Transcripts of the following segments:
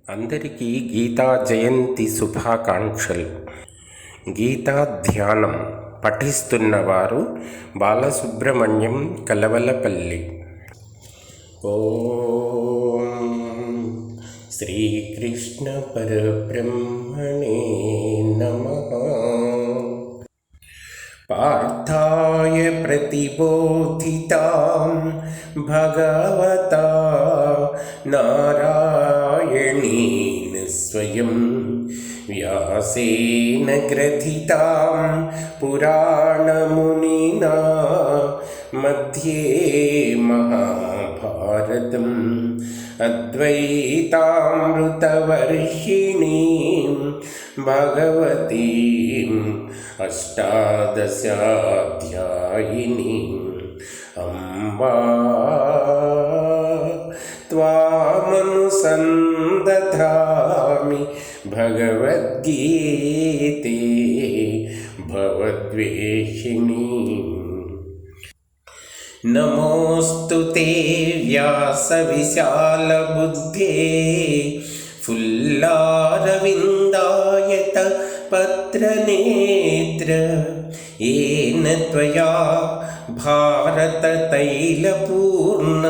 అందరికీ గీతా జయంతి శుభాకాంక్షలు. గీతా ధ్యానం పఠిస్తున్నవారు బాలసుబ్రహ్మణ్యం కలవలపల్లి. ఓం శ్రీకృష్ణ పరబ్రహ్మణే నమః. పార్థాయ ప్రతిబోధితాం భగవతా నారాయణేన స్వయం వ్యాసేన గ్రథితాం పురాణమునినా మధ్యే మహాభారతం అద్వైతామృతవర్షిణీం భగవతీం అష్టాదశాధ్యాయినీం అంబా త్వామనుసందధామి భగవద్గీతే భవద్వేషిణీం. నమోస్తు తే వ్యాస విశాల బుద్ధే ఫుల్లారవిందాయత పత్రనేత్ర ఏన త్వయా భారత తైలపూర్ణ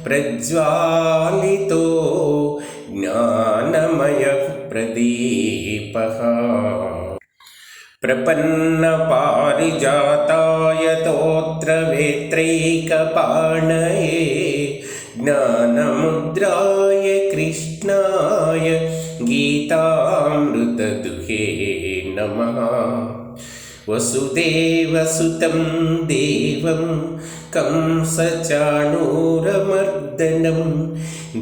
ప్రజ్వాలితో జ్ఞానమయ ప్రదీపః. ప్రపన్న పారిజాతాయ తోత్ర వేత్రైకపాణయే జ్ఞానముద్రాయ కృష్ణాయ గీతామృతదుహే నమః. వసుదేవసుతం దేవం కంసచాణూరమర్దనం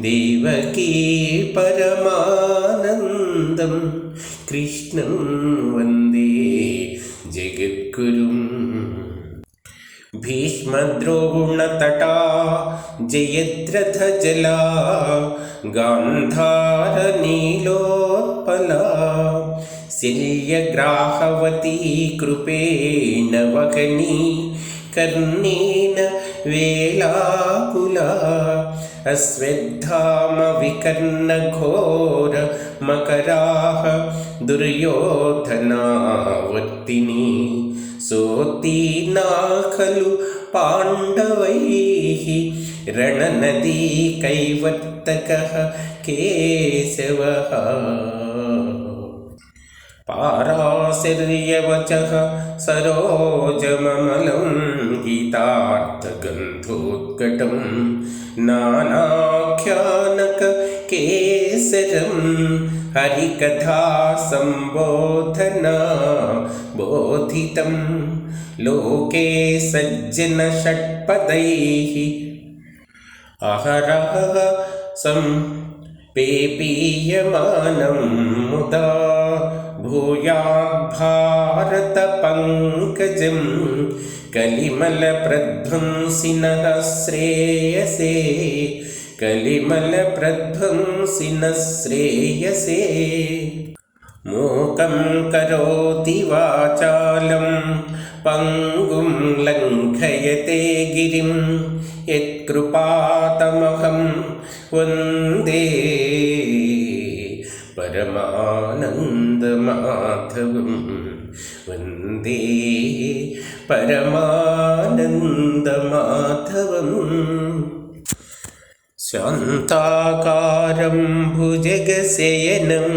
దేవకీ పరమానందం కృష్ణం వందే జగద్గురుం. భీష్మద్రోణతటా జయద్రథజలా గాంధారనీలోత్పలా శల్యగ్రాహవతీ కృపేణ వహనీ కర్ణేన వేళాకులా అశ్వత్థామ వికర్ణఘోర మకరాః దుర్యోధనావర్తిని సోత్తీర్ణా ఖలు పాండవైః రణనదీ కైవర్తకః కేశవః. పారాశర్యవచః సరోజమమలం గీతార్థగంధోద్కటం నానాఖ్యానక కేసరం హరికథా సంబోధనా బోధితం లోకే సజ్జన షట్పదైః అహరః సంపేపీయమానం ముదా భూయాద్భారత పంకజం కలిమల ప్రధ్వంసినః శ్రేయసే కలిమల ప్రధ్వంసినః శ్రేయసే. మూకం కరోతి వాచాలం పంగుం లంఘయతే గిరిం యత్కృపాతమహం వందే పరమానందమాధవం వందే పరమానందమాధవం. శాంతాకారం భుజగశయనం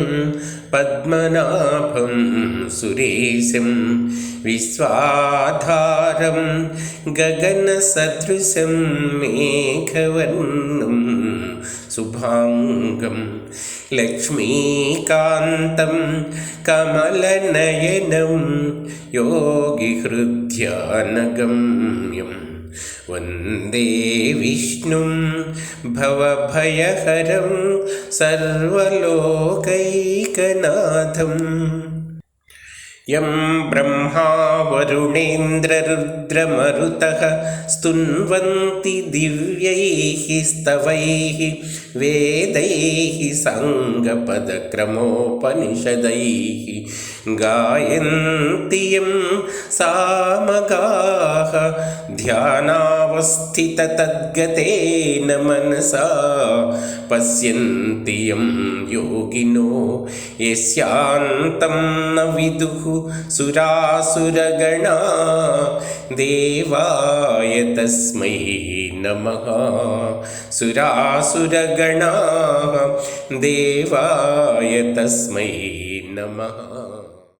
పద్మనాభం సురేశం విశ్వాధారం గగనసదృశం మేఘవర్ణం శుభాంగం లక్ష్మీకాంతం కమలనయనం యోగిహృద్యానగమ్యం వందే విష్ణుం భవభయహరం సర్వలోకైకనాథం. यं ब्रह्मा वरुणेन्द्ररुद्रमरुतः स्तुन्वन्ति दिव्यैः स्तवैः वेदैः साङ्गपदक्रमोपनिषदैः गायन्ति यं सामगाः ध्यानावस्थिततद्गतेन मनसा पश्यन्ति यं योगिनो यस्यान्तं न विदुः सुरासुरगणा देवाय तस्मै नमः सुरासुरगणा देवाय तस्मै नमः।